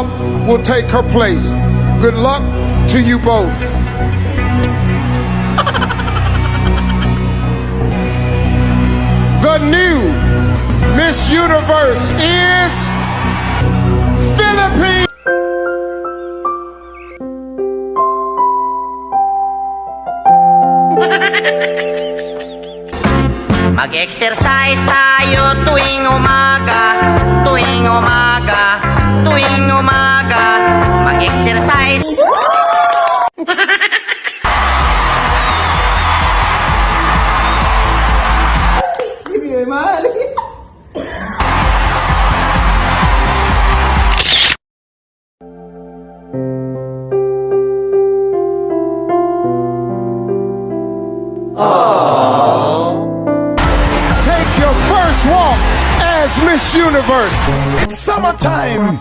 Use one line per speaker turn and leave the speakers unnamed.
up will take her place. Good luck to you both. The new Miss Universe is Philippines.
Mag-exercise tayo tuwing umaga, tuwing umaga, tuwing umaga. Mag-exercise.
Take your first walk as Miss Universe.
It's summertime.